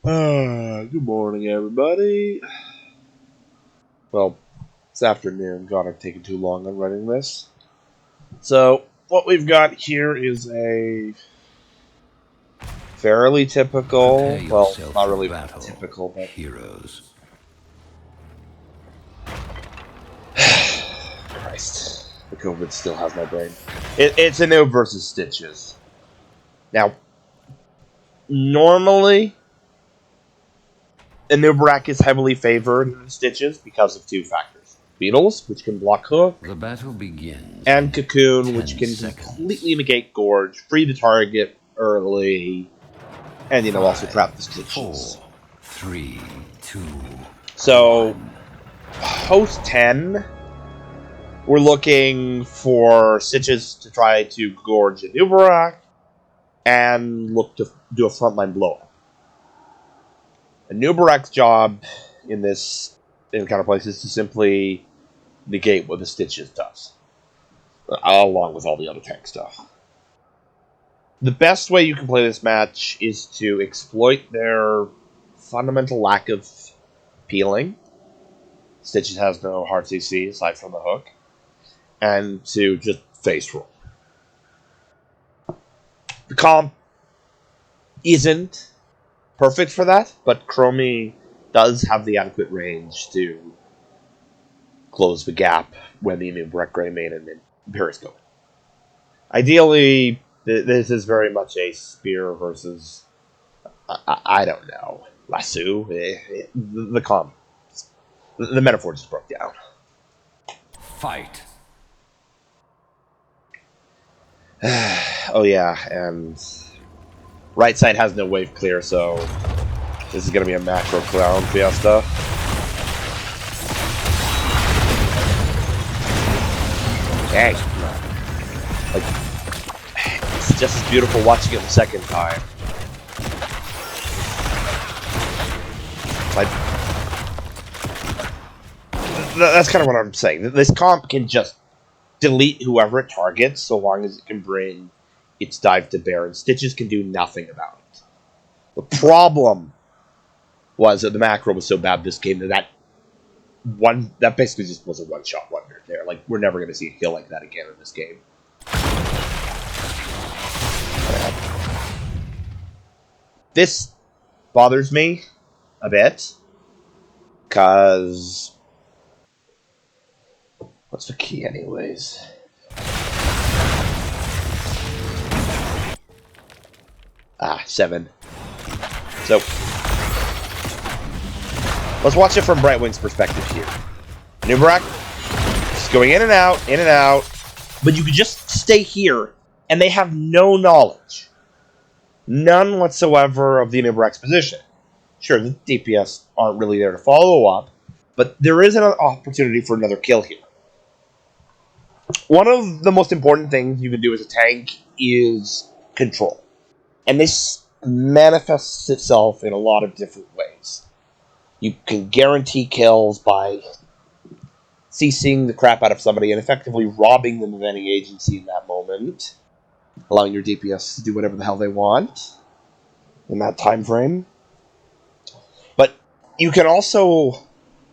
Good morning, everybody. Well, it's afternoon. God, I've taken too long on running this. So, what we've got here is a fairly Prepare typical, well, yourself not for really battle, typical, but heroes. Christ, the COVID still has my brain. It's Anub versus Stitches. Now, normally, Anub'arak is heavily favored in Stitches because of two factors. Beetles, which can block Hook, The battle begins and in Cocoon, which 10 can seconds. completely negate Gorge, free the target early, and, also 5, trap the 4, Stitches. 3, 2, So, 1. post 10, we're looking for Stitches to try to Gorge Anub'arak, and look to do a frontline blow-up. Anub'arak's job in this kind of place is to simply negate what the Stitches does, along with all the other tank stuff. The best way you can play this match is to exploit their fundamental lack of peeling. Stitches has no hard CC aside from the hook, and to just face roll. The comp isn't perfect for that, but Chromie does have the adequate range to close the gap when the Anub'arak Greymane and Periscope. Ideally, this is very much a spear versus, I don't know, lasso. The comp, the metaphor just broke down. Fight! Oh yeah, and right side has no wave clear, so this is gonna be a macro clown fiesta. Dang. Like, it's just as beautiful watching it the second time. Like, that's kind of what I'm saying. This comp can just delete whoever it targets so long as it can bring its dive to bear, and Stitches can do nothing about it. The problem was that the macro was so bad this game that basically just was a one-shot wonder there. Like, we're never going to see a kill like that again in this game. This bothers me a bit, because what's the key anyways? Ah, 7. So, let's watch it from Brightwing's perspective here. Anub'arak is going in and out, but you could just stay here, and they have no knowledge. None whatsoever of the Anub'arak's position. Sure, the DPS aren't really there to follow up, but there is an opportunity for another kill here. One of the most important things you can do as a tank is control. And this manifests itself in a lot of different ways. You can guarantee kills by CCing the crap out of somebody and effectively robbing them of any agency in that moment, allowing your DPS to do whatever the hell they want in that time frame. But you can also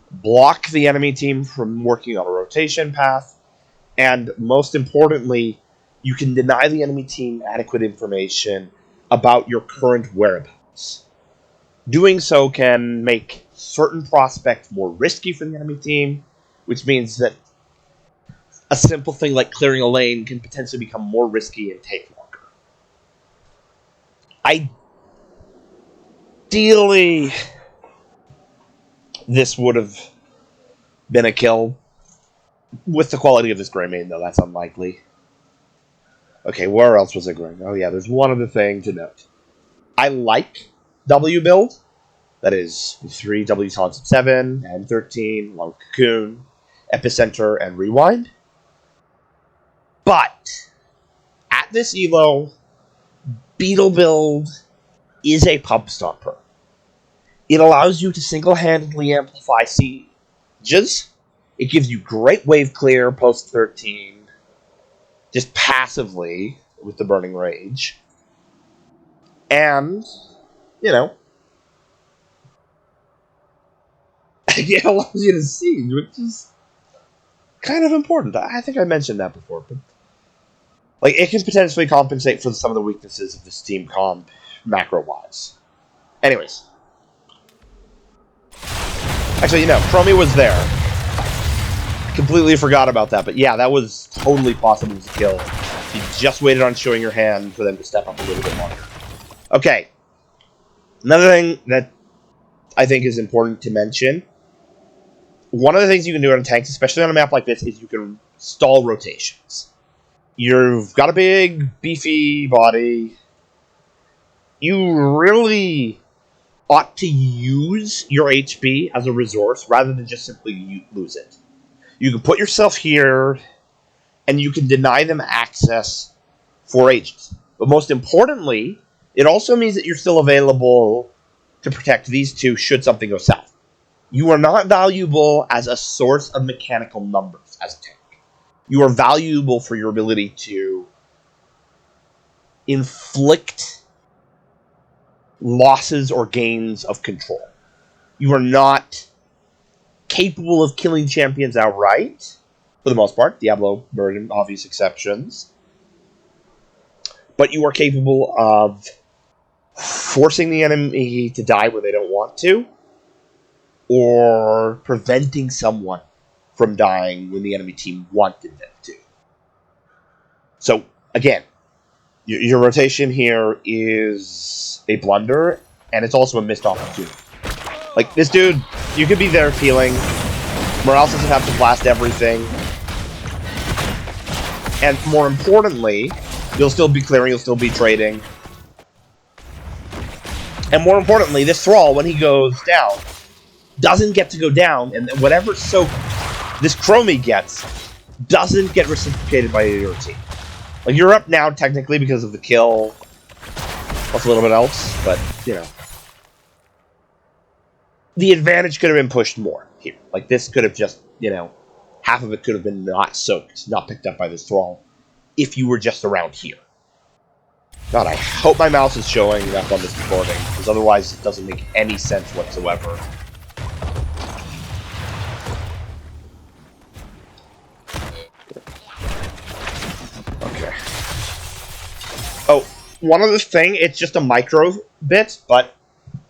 block the enemy team from working on a rotation path, and most importantly, you can deny the enemy team adequate information about your current whereabouts. Doing so can make certain prospects more risky for the enemy team, which means that a simple thing like clearing a lane can potentially become more risky and take longer. Ideally, this would have been a kill. With the quality of this Greymane, though, that's unlikely. Okay, where else was it going? Oh yeah, there's one other thing to note. I like W build. That is 3 W taunts at 7 and 13, Long Cocoon, Epicenter, and Rewind. But at this elo, Beetle build is a pub stomper. It allows you to single-handedly amplify sieges. It gives you great wave clear post 13, just passively with the Burning Rage. And, It allows you to siege, which is kind of important. I think I mentioned that before, but like it can potentially compensate for some of the weaknesses of this team comp macro-wise. Anyways. Actually, Chromie was there. Completely forgot about that, but yeah, that was totally possible to kill. You just waited on showing your hand for them to step up a little bit longer. Okay. Another thing that I think is important to mention. One of the things you can do on tanks, especially on a map like this, is you can stall rotations. You've got a big, beefy body. You really ought to use your HP as a resource rather than just simply lose it. You can put yourself here, and you can deny them access for ages. But most importantly, it also means that you're still available to protect these two should something go south. You are not valuable as a source of mechanical numbers as a tank. You are valuable for your ability to inflict losses or gains of control. You are not capable of killing champions outright, for the most part. Diablo, Burden, obvious exceptions. But you are capable of forcing the enemy to die when they don't want to, or preventing someone from dying when the enemy team wanted them to. So, again, your rotation here is a blunder, and it's also a missed opportunity. Like, this dude, you could be there healing. Morales doesn't have to blast everything. And more importantly, you'll still be clearing, you'll still be trading. And more importantly, this Thrall, when he goes down, doesn't get to go down, and whatever soak this Chromie gets doesn't get reciprocated by your team. Like, you're up now, technically, because of the kill, plus a little bit else, but, the advantage could have been pushed more here. Like, this could have just, half of it could have been not soaked, not picked up by this Thrall, if you were just around here. God, I hope my mouse is showing up on this recording, because otherwise it doesn't make any sense whatsoever. Okay. Oh, one other thing, it's just a micro bit, but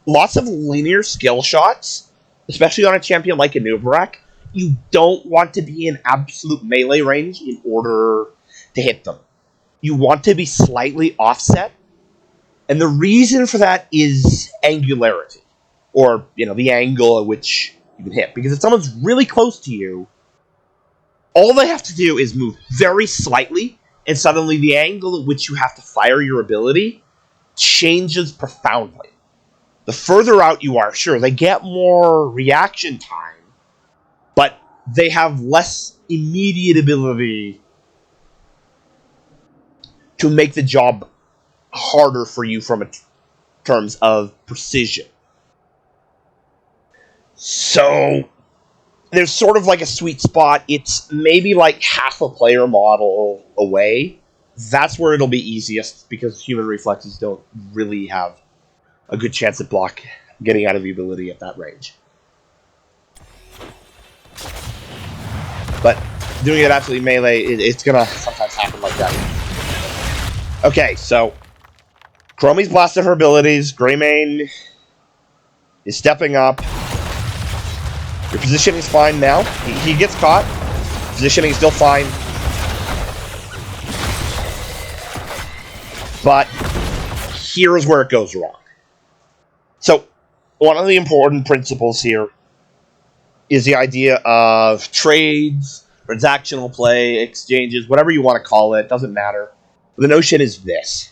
lots of linear skill shots, especially on a champion like Anub, you don't want to be in absolute melee range in order to hit them. You want to be slightly offset, and the reason for that is angularity, or, the angle at which you can hit. Because if someone's really close to you, all they have to do is move very slightly, and suddenly the angle at which you have to fire your ability changes profoundly. The further out you are, sure, they get more reaction time, but they have less immediate ability to make the job harder for you from terms of precision. So, there's sort of like a sweet spot. It's maybe like half a player model away. That's where it'll be easiest, because human reflexes don't really have a good chance at getting out of the ability at that range. But doing it absolutely melee, it's gonna sometimes happen like that. Okay, so Chromie's blasted her abilities. Greymane is stepping up. Your positioning is fine now. He gets caught. Positioning is still fine. But here's where it goes wrong. So, one of the important principles here is the idea of trades, transactional play, exchanges, whatever you want to call it, doesn't matter. The notion is this.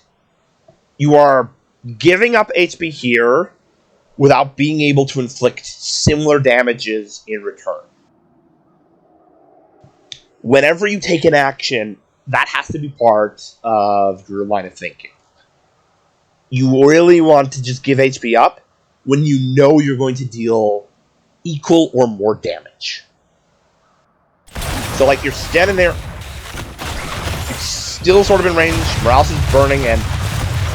You are giving up HP here without being able to inflict similar damages in return. Whenever you take an action, that has to be part of your line of thinking. You really want to just give HP up when you know you're going to deal equal or more damage. So, like, you're standing there, you're still sort of in range, Morales is burning, and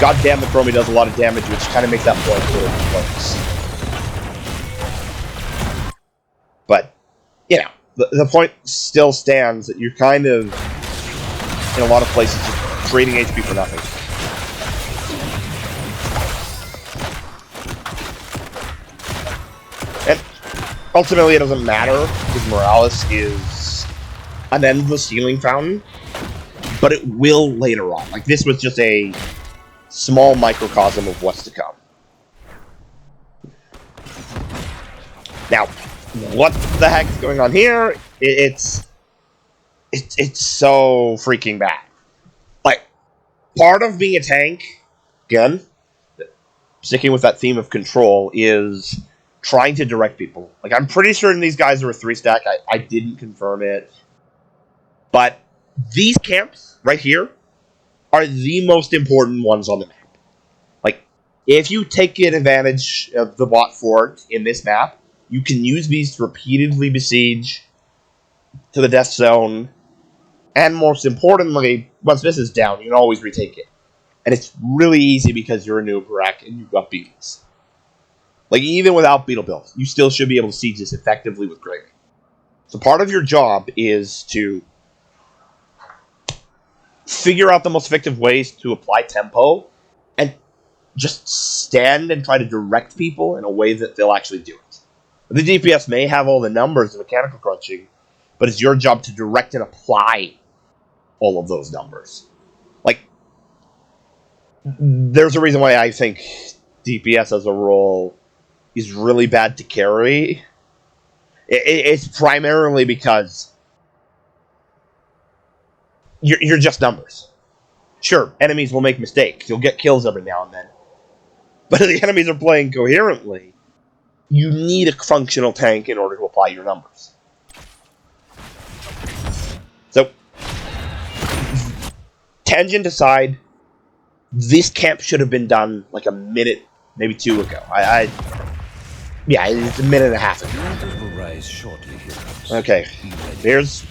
goddamn, the Chromie does a lot of damage, which kind of makes that point a little close. But, you know, the point still stands that you're kind of, in a lot of places, just trading HP for nothing. And ultimately, it doesn't matter, because Morales is an endless healing fountain, but it will later on. Like, this was just a small microcosm of what's to come. Now, what the heck is going on here? It's so freaking bad. Like, part of being a tank, again, sticking with that theme of control, is trying to direct people. Like, I'm pretty certain these guys are a 3-stack. I didn't confirm it. But these camps right here are the most important ones on the map. Like, if you take advantage of the bot fort in this map, you can use these to repeatedly besiege to the death zone, and most importantly, once this is down, you can always retake it. And it's really easy because you're a noob rack and you've got beetles. Like, even without beetle builds, you still should be able to siege this effectively with grading. So part of your job is to figure out the most effective ways to apply tempo and just stand and try to direct people in a way that they'll actually do it. The DPS may have all the numbers and mechanical crunching, but it's your job to direct and apply all of those numbers. Like, there's a reason why I think DPS as a role is really bad to carry. It's primarily because you're just numbers. Sure, enemies will make mistakes. You'll get kills every now and then. But if the enemies are playing coherently, you need a functional tank in order to apply your numbers. So, tangent aside, this camp should have been done like a minute, maybe 2 ago. Yeah, it's a minute and a half ago. Okay, here's...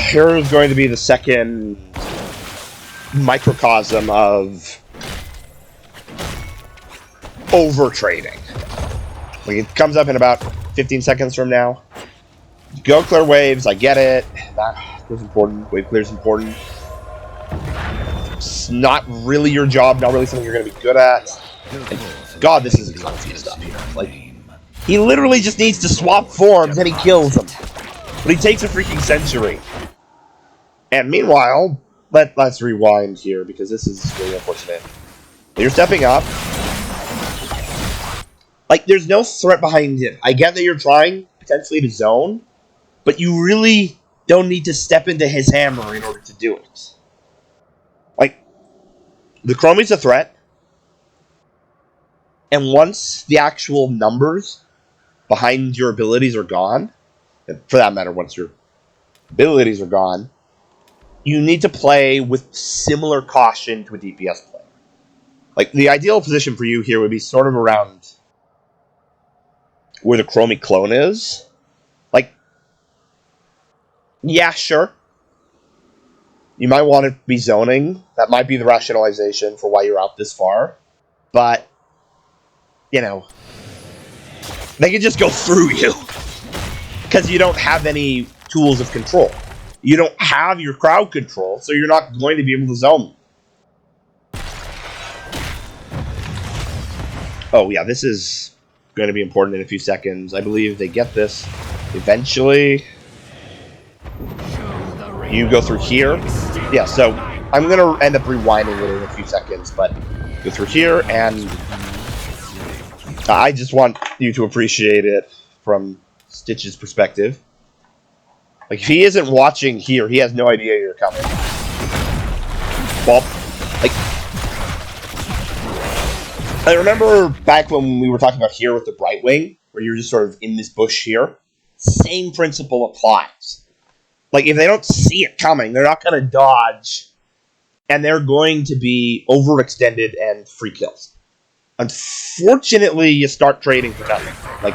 Here's going to be the second microcosm of over-trading. Like, it comes up in about 15 seconds from now. Go clear waves, I get it. That was important. Wave clear is important. It's not really your job, not really something you're going to be good at. And God, this is clumsy stuff here. Like, he literally just needs to swap forms and he kills them. But he takes a freaking century. And meanwhile, let's rewind here, because this is really unfortunate. You're stepping up. Like, there's no threat behind it. I get that you're trying, potentially, to zone, but you really don't need to step into his hammer in order to do it. Like, the Chromie's a threat, and once the actual numbers behind your abilities are gone, and for that matter, once your abilities are gone, you need to play with similar caution to a DPS player. Like, the ideal position for you here would be sort of around where the Chromie clone is. Like, yeah, sure. You might want to be zoning. That might be the rationalization for why you're out this far. But, you know, they can just go through you. Because you don't have any tools of control. You don't have your crowd control, so you're not going to be able to zone. Oh, yeah, this is going to be important in a few seconds. I believe they get this eventually. You go through here. Yeah, so I'm going to end up rewinding it in a few seconds, but go through here, and I just want you to appreciate it from Stitch's perspective. Like, if he isn't watching here, he has no idea you're coming. Well, like, I remember back when we were talking about here with the Brightwing, where you're just sort of in this bush here. Same principle applies. Like, if they don't see it coming, they're not going to dodge, and they're going to be overextended and free kills. Unfortunately, you start trading for nothing. Like,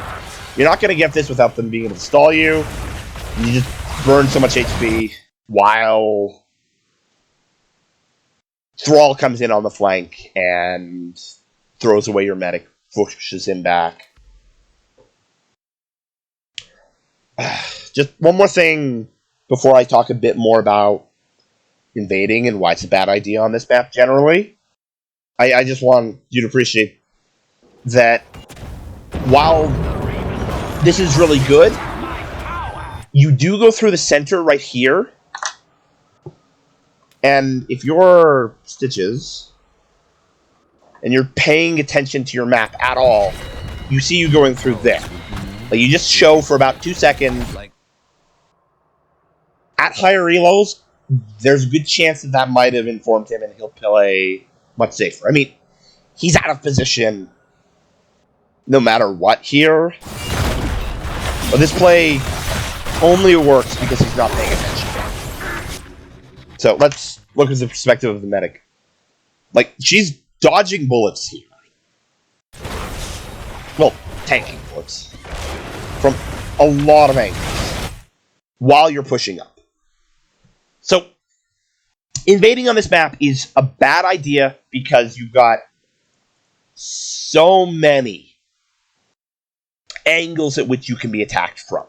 you're not going to get this without them being able to stall you. You just burn so much HP while Thrall comes in on the flank and throws away your medic, pushes him back. Just one more thing before I talk a bit more about invading and why it's a bad idea on this map generally. I just want you to appreciate that while this is really good, you do go through the center right here, and if you're Stitches, and you're paying attention to your map at all, you see you going through there. Like, you just show for about 2 seconds. At higher reloads, there's a good chance that might have informed him and he'll play much safer. I mean, he's out of position no matter what here. But this play only works because he's not paying attention. So let's look at the perspective of the medic. Like, she's dodging bullets here. Well, tanking bullets. From a lot of angles. While you're pushing up. So, invading on this map is a bad idea because you've got so many angles at which you can be attacked from.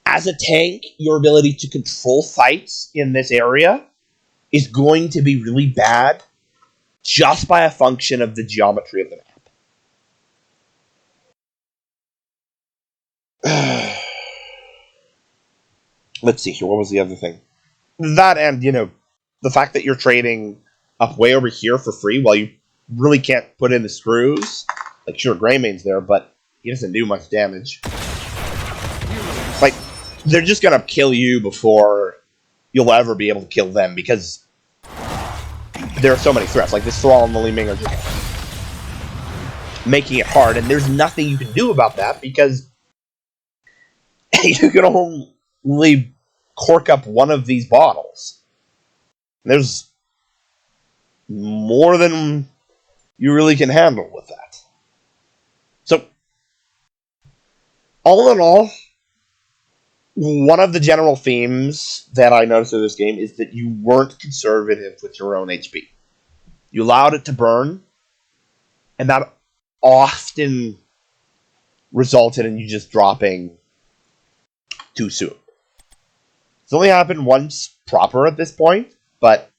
As a tank, your ability to control fights in this area is going to be really bad just by a function of the geometry of the map. Let's see here, what was the other thing? That and, the fact that you're trading up way over here for free while you really can't put in the screws. Like, sure, Greymane's there, but he doesn't do much damage. Like, they're just gonna kill you before you'll ever be able to kill them because there are so many threats. Like, this Thrall and the Li Ming are just making it hard, and there's nothing you can do about that because you can only cork up one of these bottles. There's more than you really can handle with that. So, all in all, one of the general themes that I noticed in this game is that you weren't conservative with your own HP. You allowed it to burn, and that often resulted in you just dropping too soon. It's only happened once proper at this point, but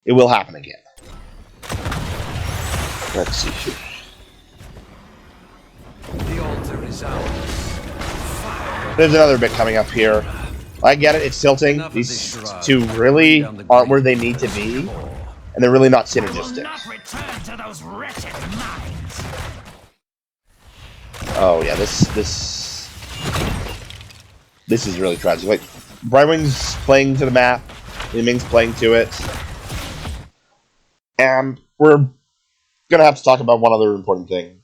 it will happen again. Let's see here. The altar is ours. There's another bit coming up here. I get it, it's tilting. These two really aren't where they need to be, and they're really not synergistic. Oh yeah, this is really tragic. Like, Brightwing's playing to the map, Li Ming's playing to it, and we're gonna have to talk about one other important thing.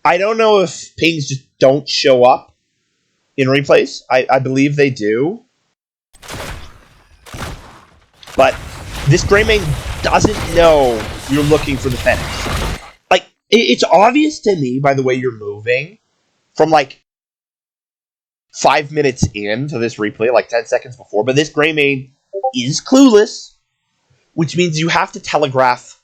I don't know if pings just don't show up in replays. I believe they do. But this Greymane doesn't know you're looking for the Fenix. Like, it's obvious to me by the way you're moving from, like, 5 minutes into this replay, like 10 seconds before, but this Greymane is clueless, which means you have to telegraph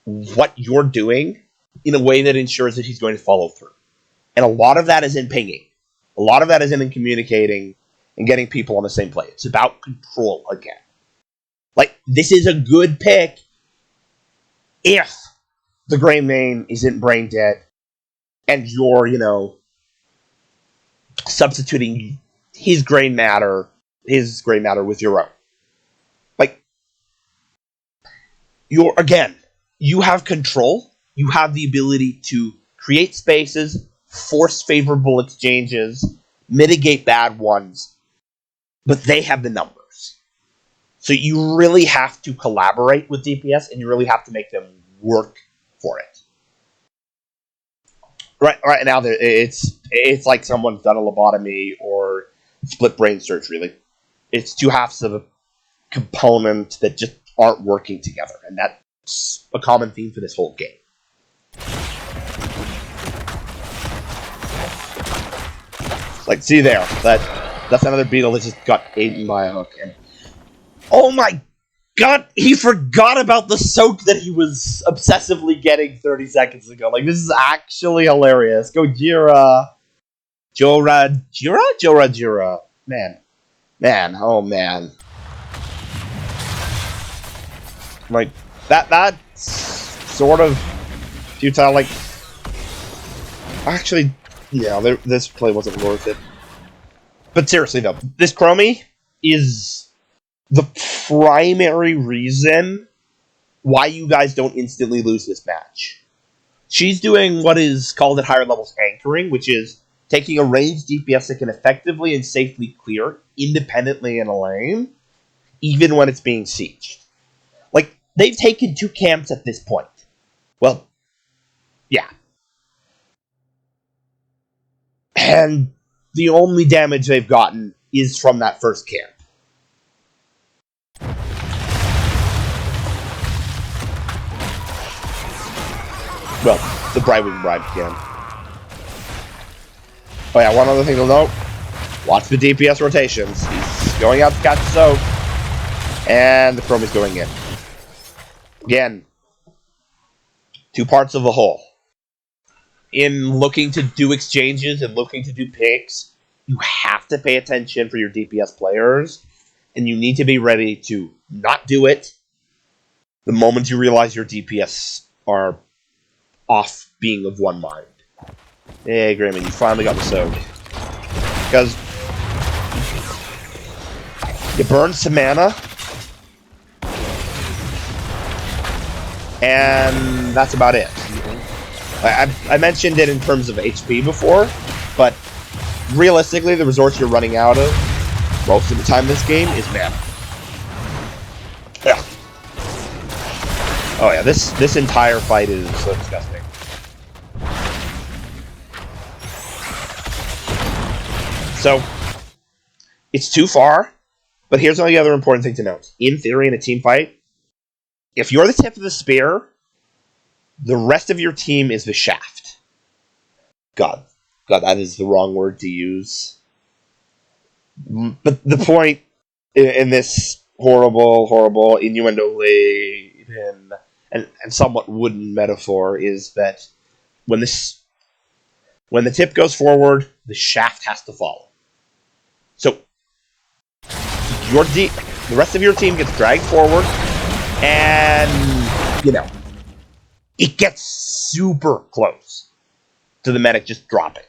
what you're doing in a way that ensures that he's going to follow through. And a lot of that is in pinging. A lot of that is in communicating and getting people on the same play. It's about control again. Like, this is a good pick if the Greymane isn't brain dead and you're, substituting his gray matter with your own. Like, you have control. You have the ability to create spaces, force favorable exchanges, mitigate bad ones, but they have the numbers. So you really have to collaborate with DPS, and you really have to make them work for it. Right now, it's like someone's done a lobotomy or split brain surgery. Like, it's two halves of a component that just aren't working together, and that's a common theme for this whole game. Like, see there, that's another beetle that just got eaten by a hook. And oh my God, he forgot about the soak that he was obsessively getting 30 seconds ago. Like, this is actually hilarious. Go Jira. Jira? Man, oh man. Like, that's sort of futile, like... Actually, yeah, this play wasn't worth it. But seriously though, this Chromie is the primary reason why you guys don't instantly lose this match. She's doing what is called at higher levels anchoring, which is taking a ranged DPS that can effectively and safely clear independently in a lane, even when it's being sieged. Like, they've taken 2 camps at this point. Well, yeah. And the only damage they've gotten is from that first camp. Well, the bribe again. Oh yeah, one other thing to note. Watch the DPS rotations. He's going out to catch the soak. And the Chromie's going in. Again, 2 parts of the whole. In looking to do exchanges and looking to do picks, you have to pay attention for your DPS players, and you need to be ready to not do it the moment you realize your DPS are off being of one mind. Hey, Grayman, you finally got the soak. Because you burn some mana, and that's about it. I mentioned it in terms of HP before, but realistically, the resource you're running out of most of the time in this game is mana. Yeah. Oh yeah, this entire fight is so disgusting. So, it's too far, but here's the other important thing to note. In theory, in a team fight, if you're the tip of the spear, the rest of your team is the shaft. God, that is the wrong word to use. But the point in this horrible, innuendo-laden and somewhat wooden metaphor is that when the tip goes forward, the shaft has to follow. So, the rest of your team gets dragged forward, and, you know, it gets super close to the medic just dropping.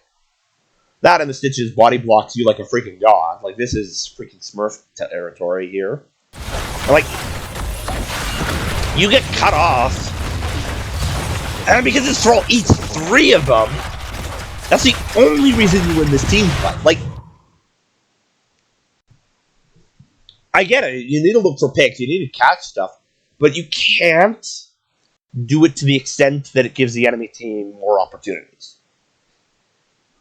That and the Stitches body blocks you like a freaking god. Like, this is freaking Smurf territory here. And, like, you get cut off, and because this troll eats 3 of them, that's the only reason you win this team fight. Like, I get it. You need to look for picks. You need to catch stuff. But you can't do it to the extent that it gives the enemy team more opportunities.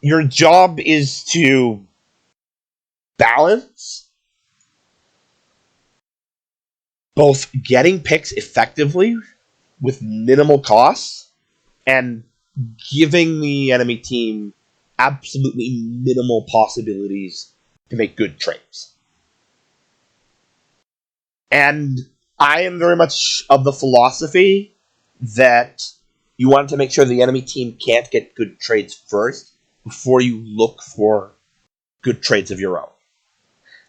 Your job is to balance both getting picks effectively with minimal costs and giving the enemy team absolutely minimal possibilities to make good trades. And I am very much of the philosophy that you want to make sure the enemy team can't get good trades first before you look for good trades of your own.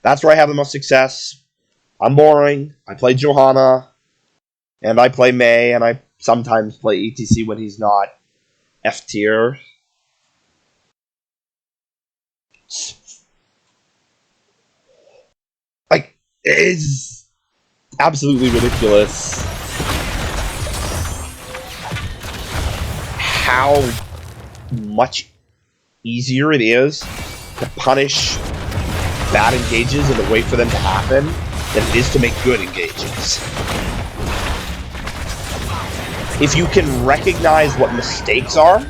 That's where I have the most success. I'm boring. I play Johanna, and I play May, and I sometimes play ETC when he's not F tier. Like, it's absolutely ridiculous how much easier it is to punish bad engages and to wait for them to happen than it is to make good engages. If you can recognize what mistakes are,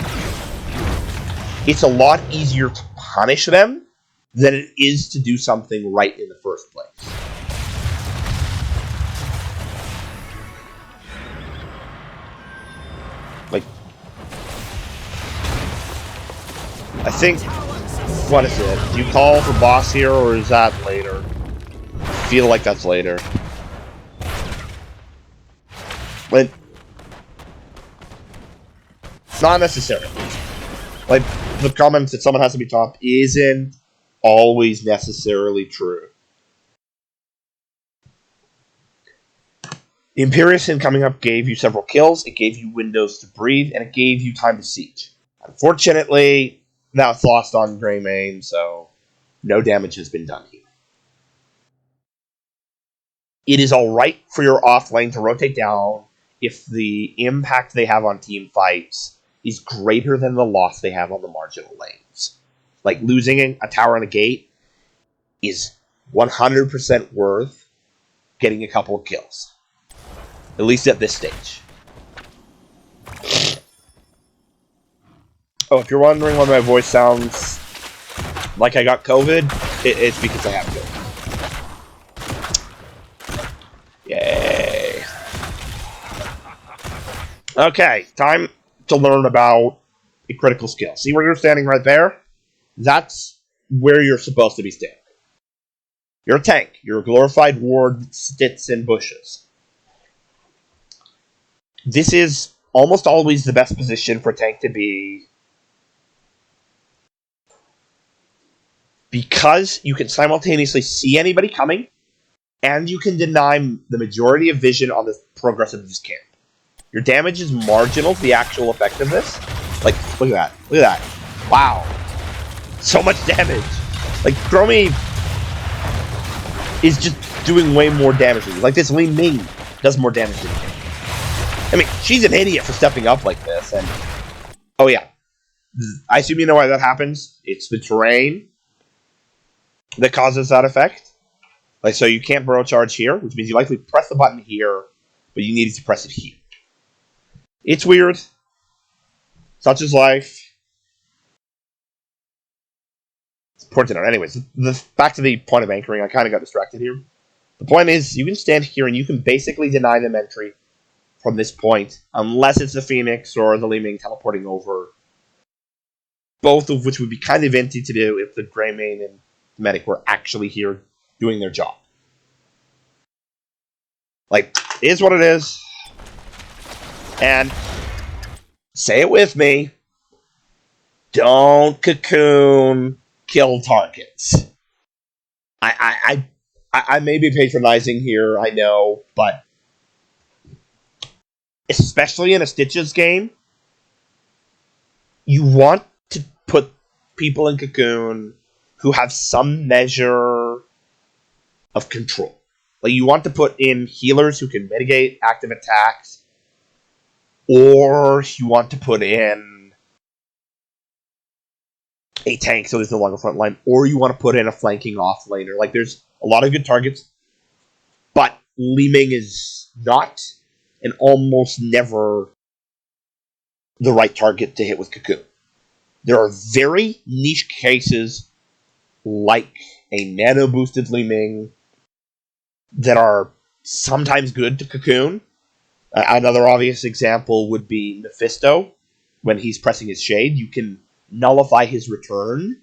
it's a lot easier to punish them than it is to do something right in the first place. Like, I think, what is it? Do you call for boss here, or is that later? I feel like that's later. Like, not necessarily. Like, the comment that someone has to be top isn't always necessarily true. The Imperius coming up gave you several kills, it gave you windows to breathe, and it gave you time to siege. Unfortunately, now it's lost on Greymane, so no damage has been done here. It is alright for your off lane to rotate down if the impact they have on team fights is greater than the loss they have on the marginal lanes. Like, losing a tower and a gate is 100% worth getting a couple of kills. At least at this stage. Oh, if you're wondering why my voice sounds like I got COVID, it's because I have COVID. Yay. Okay, time to learn about a critical skill. See where you're standing right there? That's where you're supposed to be standing. You're a tank. You're a glorified ward that sits in bushes. This is almost always the best position for a tank to be, because you can simultaneously see anybody coming, and you can deny the majority of vision on the progress of this camp. Your damage is marginal to the actual effectiveness. Like, look at that. Look at that. Wow. So much damage. Like, Chromie is just doing way more damage than you. Like, this Li Ming does more damage than you. I mean, she's an idiot for stepping up like this, and... Oh, yeah. I assume you know why that happens. It's the terrain that causes that effect. Like, so you can't burrow charge here, which means you likely press the button here, but you needed to press it here. It's weird. Such is life. It's important to note. Anyways, back to the point of anchoring. I kind of got distracted here. The point is, you can stand here and you can basically deny them entry from this point, unless it's the Phoenix or the Li Ming teleporting over. Both of which would be kind of empty to do if the Greymane and the Medic were actually here doing their job. Like, it is what it is. And, say it with me, don't cocoon kill targets. I may be patronizing here, I know, but especially in a Stitches game, you want to put people in cocoon who have some measure of control. Like, you want to put in healers who can mitigate active attacks, or you want to put in a tank so there's no longer front line, or you want to put in a flanking off laner. Like, there's a lot of good targets, but Li Ming is not, and almost never, the right target to hit with Cocoon. There are very niche cases, like a nano-boosted Li Ming, that are sometimes good to Cocoon. Another obvious example would be Mephisto. When he's pressing his shade, you can nullify his return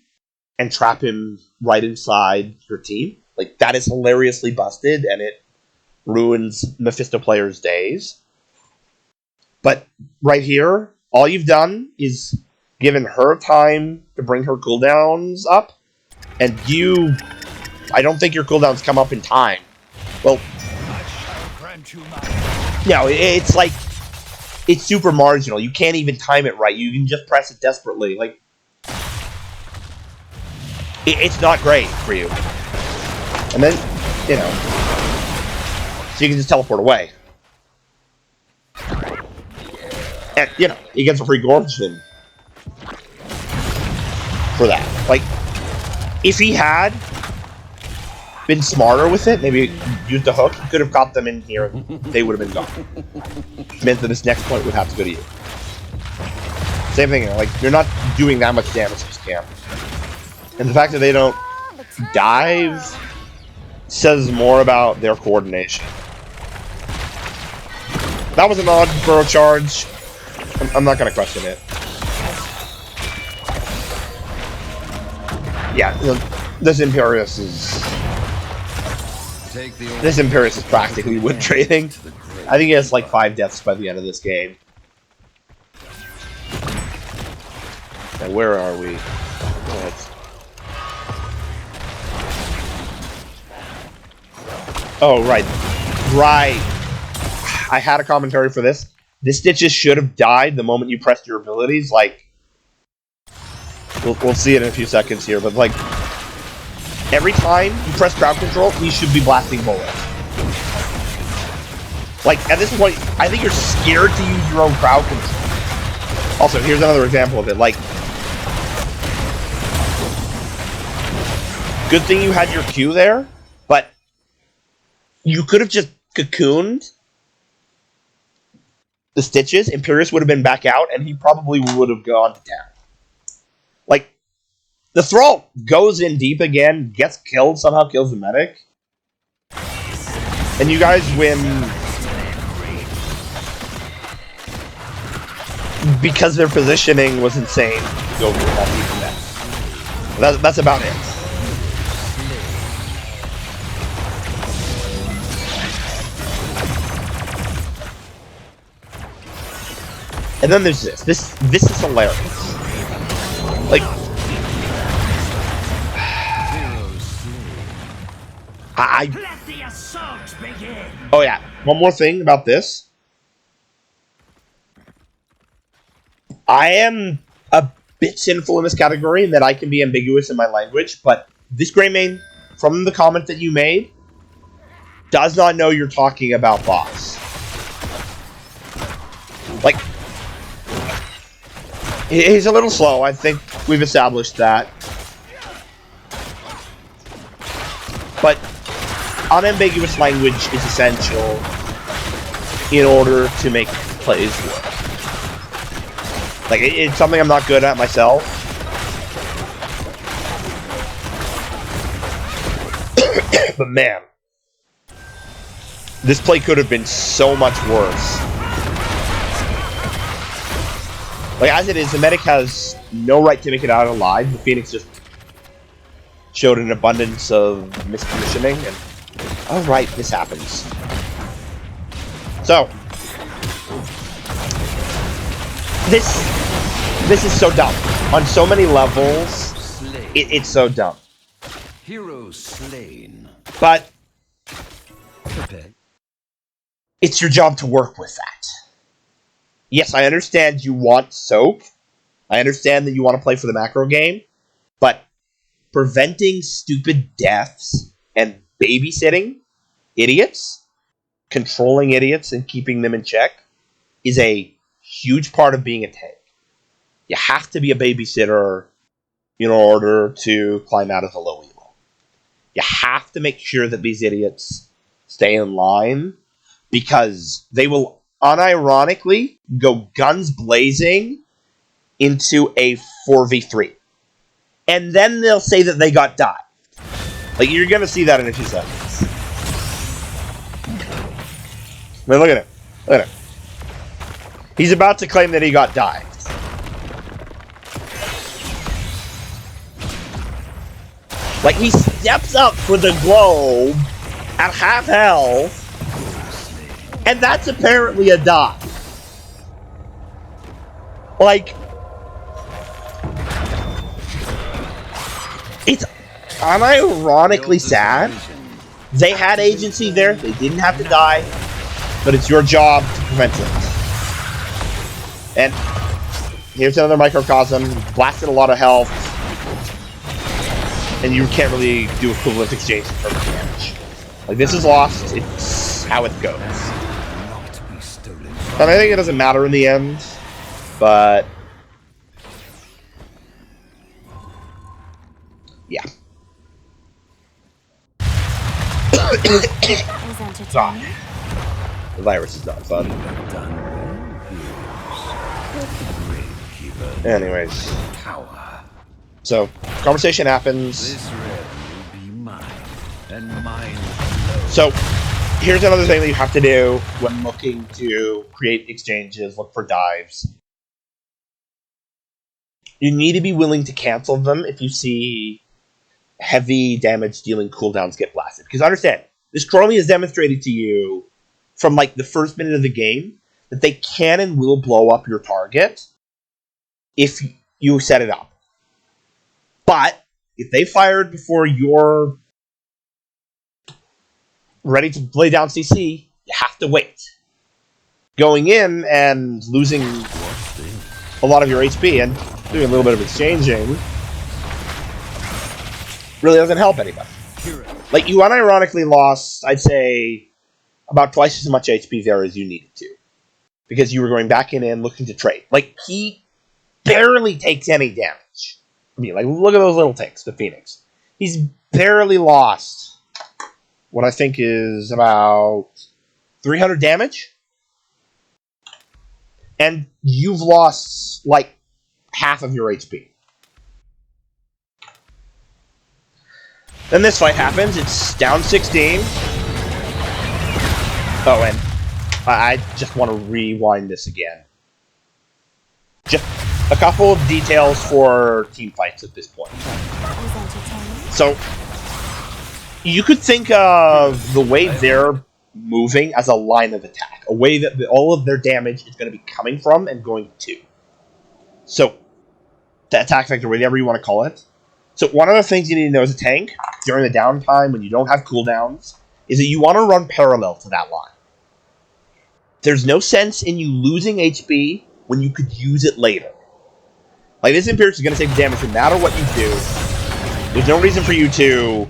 and trap him right inside your team. Like, that is hilariously busted, and it ruins Mephisto players' days. But right here, all you've done is given her time to bring her cooldowns up, and I don't think your cooldowns come up in time. Well, no, it's like, it's super marginal. You can't even time it right. You can just press it desperately. Like, it's not great for you. And then, you know, so you can just teleport away. And, you know, he gets a free Gorgon for that. Like, if he had been smarter with it, maybe used a hook, he could have got them in here and they would have been gone. It meant that this next point would have to go to you. Same thing, like, you're not doing that much damage to this camp. And the fact that they don't dive says more about their coordination. That was an odd burrow charge. I'm not going to question it. Yeah, this Imperius is Take the This Imperius is practically win trading. I think he has like 5 deaths by the end of this game. Now, where are we? Oh, right. Right. I had a commentary for this. The Stitches should have died the moment you pressed your abilities. Like, we'll see it in a few seconds here, but like, every time you press crowd control, he should be blasting bullets. Like, at this point, I think you're scared to use your own crowd control. Also, here's another example of it. Like, good thing you had your Q there, but you could have just cocooned the Stitches. Imperius would have been back out, and he probably would have gone to town. Like, the Thrall goes in deep again, gets killed, somehow kills the medic. And you guys win because their positioning was insane. Go for that. That's about it. And then there's this. This is hilarious. Like, Let the assault begin. Oh yeah, one more thing about this. I am a bit sinful in this category in that I can be ambiguous in my language, but this Greymane, from the comment that you made, does not know you're talking about boss. Like, he's a little slow. I think we've established that. But unambiguous language is essential in order to make plays work. Like, it's something I'm not good at myself. But man, this play could have been so much worse. Like, as it is, the medic has no right to make it out alive. The Phoenix just showed an abundance of mispositioning, and oh right, this happens. So, this is so dumb. On so many levels, it's so dumb. Hero slain. But it's your job to work with that. Yes, I understand you want soak. I understand that you want to play for the macro game, but preventing stupid deaths and babysitting idiots, controlling idiots and keeping them in check, is a huge part of being a tank. You have to be a babysitter in order to climb out of the low elo. You have to make sure that these idiots stay in line, because they will unironically go guns blazing into a 4v3. And then they'll say that they got dived. Like, you're going to see that in a few seconds. I mean, look at him. Look at him. He's about to claim that he got dived. Like, he steps up for the globe at half health, and that's apparently a dive. Like, it's unironically sad. They had agency there. They didn't have to die. But it's your job to prevent it. And here's another microcosm. Blasted a lot of health. And you can't really do equivalent exchange in terms of damage. Like, this is lost. It's how it goes. And I think it doesn't matter in the end. But yeah. Ah, the virus is not fun. Anyways. So, conversation happens. So, here's another thing that you have to do when looking to create exchanges, look for dives. You need to be willing to cancel them if you see heavy damage dealing cooldowns get blasted. Because understand, This Chromie has demonstrated to you from like the first minute of the game that they can and will blow up your target if you set it up. But if they fired before you're ready to lay down CC, you have to wait. Going in and losing a lot of your HP and doing a little bit of exchanging really doesn't help anybody. Like, you unironically lost, I'd say, about twice as much HP there as you needed to. Because you were going back in and looking to trade. Like, he barely takes any damage. I mean, like, look at those little ticks, the Phoenix. He's barely lost what I think is about 300 damage. And you've lost, like, half of your HP. Then this fight happens. It's down 16. Oh, and I just want to rewind this again. Just a couple of details for team fights at this point. So, you could think of the way they're moving as a line of attack. A way that all of their damage is going to be coming from and going to. So, the attack vector, whatever you want to call it. So, one of the things you need to know as a tank, during the downtime when you don't have cooldowns, is that you want to run parallel to that line. There's no sense in you losing HP when you could use it later. Like, this Imperius is going to take damage no matter what you do. There's no reason for you to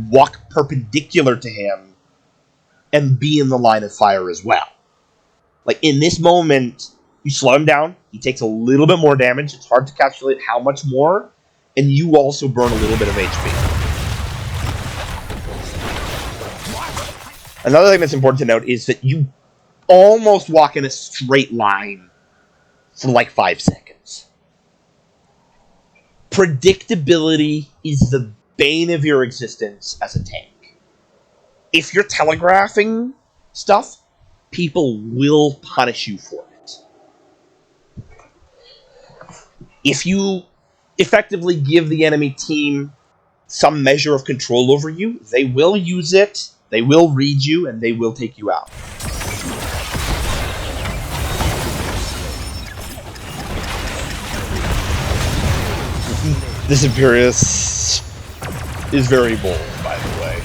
walk perpendicular to him and be in the line of fire as well. Like, in this moment, you slow him down, he takes a little bit more damage, it's hard to calculate how much more, and you also burn a little bit of HP. Another thing that's important to note is that you almost walk in a straight line for like 5 seconds. Predictability is the bane of your existence as a tank. If you're telegraphing stuff, people will punish you for it. If you effectively give the enemy team some measure of control over you, they will use it, they will read you, and they will take you out. This Imperius is very bold, by the way.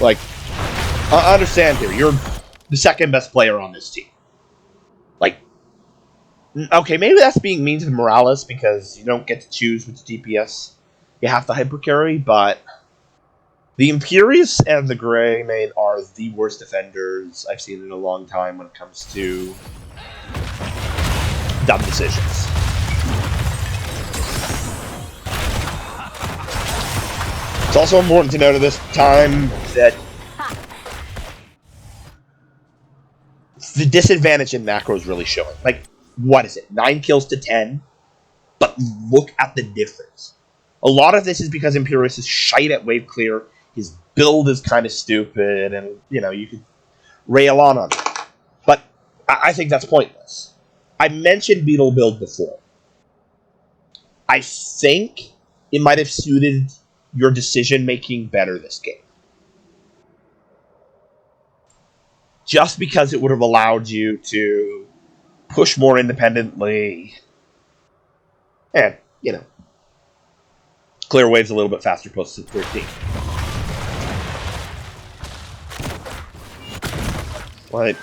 Like, understand here, you're the second best player on this team. Like, okay, maybe that's being mean to Morales because you don't get to choose which DPS you have to hypercarry, but the Imperius and the Greymane are the worst defenders I've seen in a long time when it comes to dumb decisions. It's also important to note at this time that the disadvantage in macro is really showing. Like, what is it? 9 kills to 10? But look at the difference. A lot of this is because Imperius is shite at wave clear. His build is kind of stupid, and, you know, you could rail on it. But I think that's pointless. I mentioned Beetle build before. I think it might have suited your decision-making better this game. Just because it would have allowed you to push more independently and, you know, clear waves a little bit faster post 13. Like,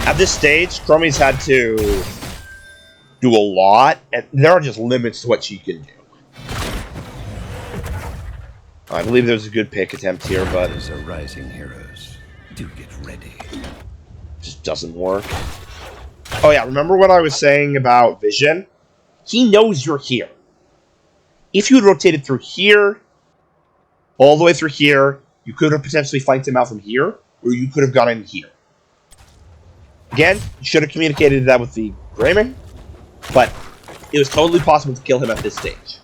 at this stage, Chromie's had to do a lot, and there are just limits to what she can do. I believe there's a good pick attempt here, but As a rising heroes, do get ready. Just doesn't work. Oh yeah, remember what I was saying about vision? He knows you're here. If you had rotated through here, all the way through here, you could have potentially flanked him out from here, or you could have gone in here. Again, you should have communicated that with the Greymane, but it was totally possible to kill him at this stage.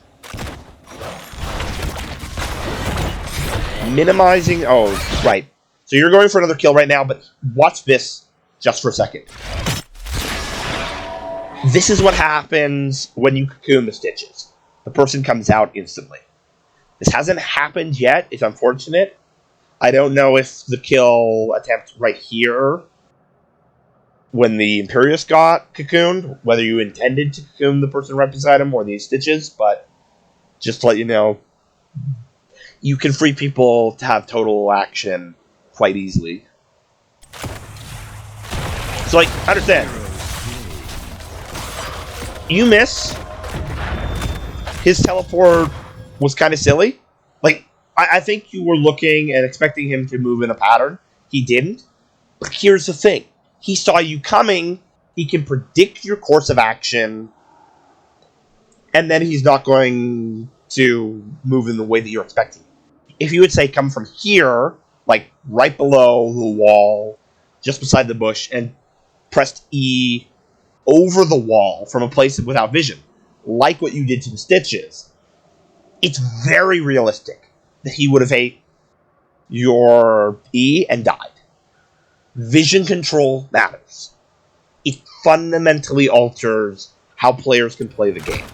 Minimizing... Oh, right. So you're going for another kill right now, but watch this just for a second. This is what happens when you cocoon the stitches. The person comes out instantly. This hasn't happened yet. It's unfortunate. I don't know if the kill attempt right here, when the Imperius got cocooned, whether you intended to cocoon the person right beside him or these stitches, but just to let you know, you can free people to have total action quite easily. So, like, understand. You miss. His teleport was kind of silly. Like, I think you were looking and expecting him to move in a pattern. He didn't. But here's the thing. He saw you coming. He can predict your course of action. And then he's not going to move in the way that you're expecting. If you would say come from here, like right below the wall, just beside the bush, and pressed E over the wall from a place without vision, like what you did to the stitches, it's very realistic that he would have ate your E and died. Vision control matters. It fundamentally alters how players can play the game.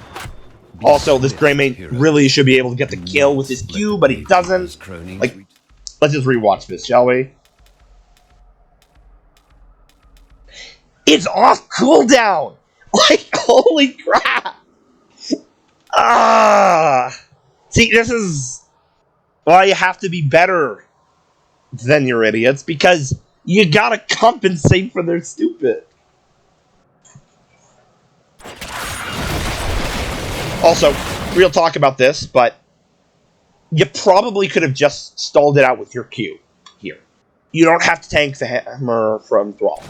Also, this Greymane really should be able to get the kill with his Q, but he doesn't. Like, let's just rewatch this, shall we? It's off cooldown! Like, holy crap! See, this is why you have to be better than your idiots, because you gotta compensate for their stupid. Also, real talk about this, but you probably could have just stalled it out with your Q here. You don't have to tank the hammer from Thrall.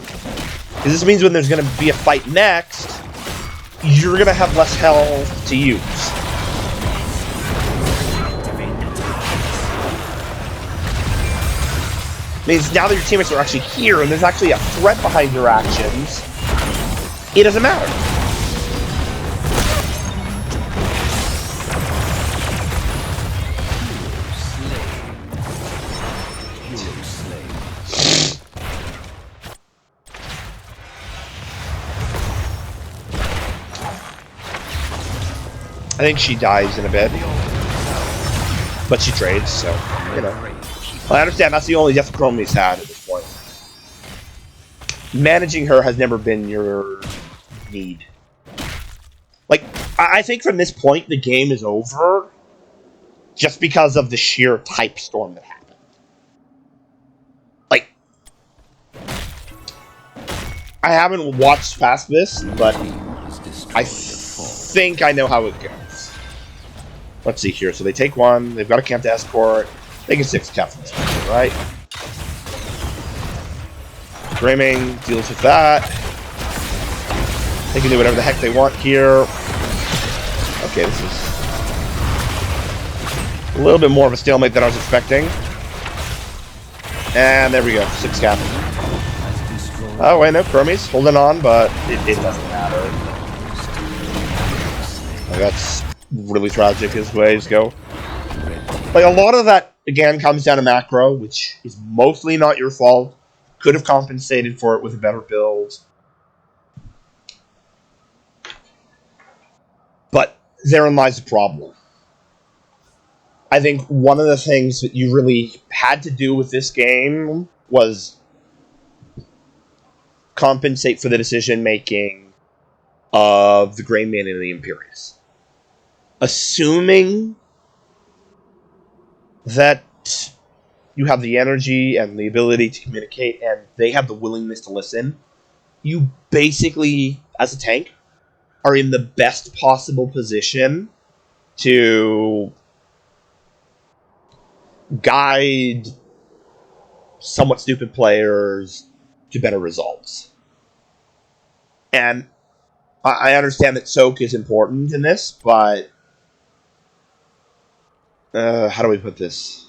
Because this means when there's going to be a fight next, you're going to have less health to use. Means now that your teammates are actually here and there's actually a threat behind your actions, it doesn't matter. I think she dies in a bit. But she trades, so, you know. Well, I understand, that's the only death Chromie's had at this point. Managing her has never been your need. Like, I think from this point, the game is over just because of the sheer type storm that happened. Like, I haven't watched past this, but I think I know how it goes. Let's see here. So they take one. They've got a camp to escort. They can 6 captains, right? Greymane deals with that. They can do whatever the heck they want here. Okay, this is a little bit more of a stalemate than I was expecting. And there we go. 6 captains. Oh, wait, no. Chromie's holding on, but it doesn't matter. Like, that's really tragic as ways go. Like, a lot of that, again, comes down to macro, which is mostly not your fault. Could have compensated for it with a better build. But therein lies the problem. I think one of the things that you really had to do with this game was compensate for the decision-making of the Greymane and the Imperius. Assuming that you have the energy and the ability to communicate and they have the willingness to listen, you basically, as a tank, are in the best possible position to guide somewhat stupid players to better results. And I understand that soak is important in this, but how do we put this?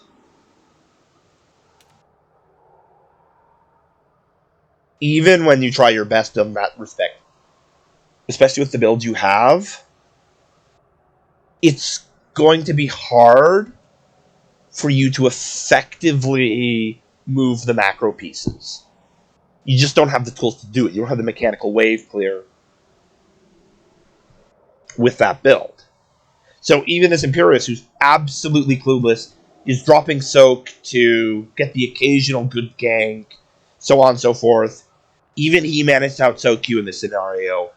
Even when you try your best in that respect, especially with the build you have, it's going to be hard for you to effectively move the macro pieces. You just don't have the tools to do it. You don't have the mechanical wave clear with that build. So even this Imperius, who's absolutely clueless, is dropping Soak to get the occasional good gank, so on and so forth. Even he managed to out-soak you in this scenario.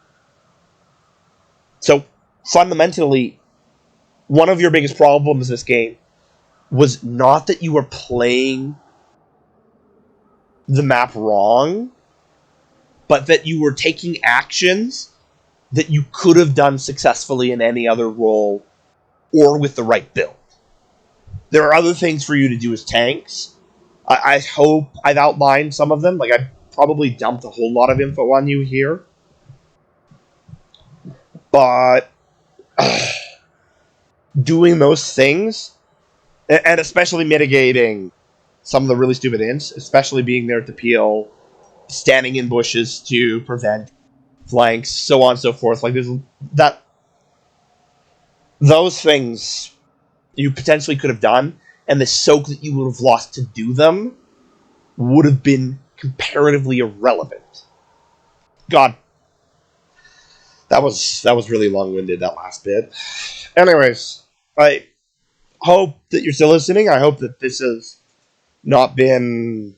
So fundamentally, one of your biggest problems in this game was not that you were playing the map wrong, but that you were taking actions that you could have done successfully in any other role or with the right build. There are other things for you to do as tanks. I hope I've outlined some of them. Like, I probably dumped a whole lot of info on you here. But doing those things, and especially mitigating some of the really stupid ints, especially being there to peel, standing in bushes to prevent flanks, so on and so forth. Like, there's that. Those things you potentially could have done, and the soak that you would have lost to do them would have been comparatively irrelevant. God, that was really long-winded, that last bit. Anyways, I hope that you're still listening. I hope that this has not been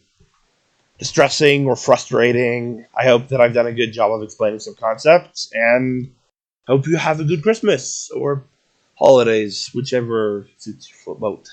distressing or frustrating. I hope that I've done a good job of explaining some concepts, and hope you have a good Christmas or holidays, whichever suits your boat.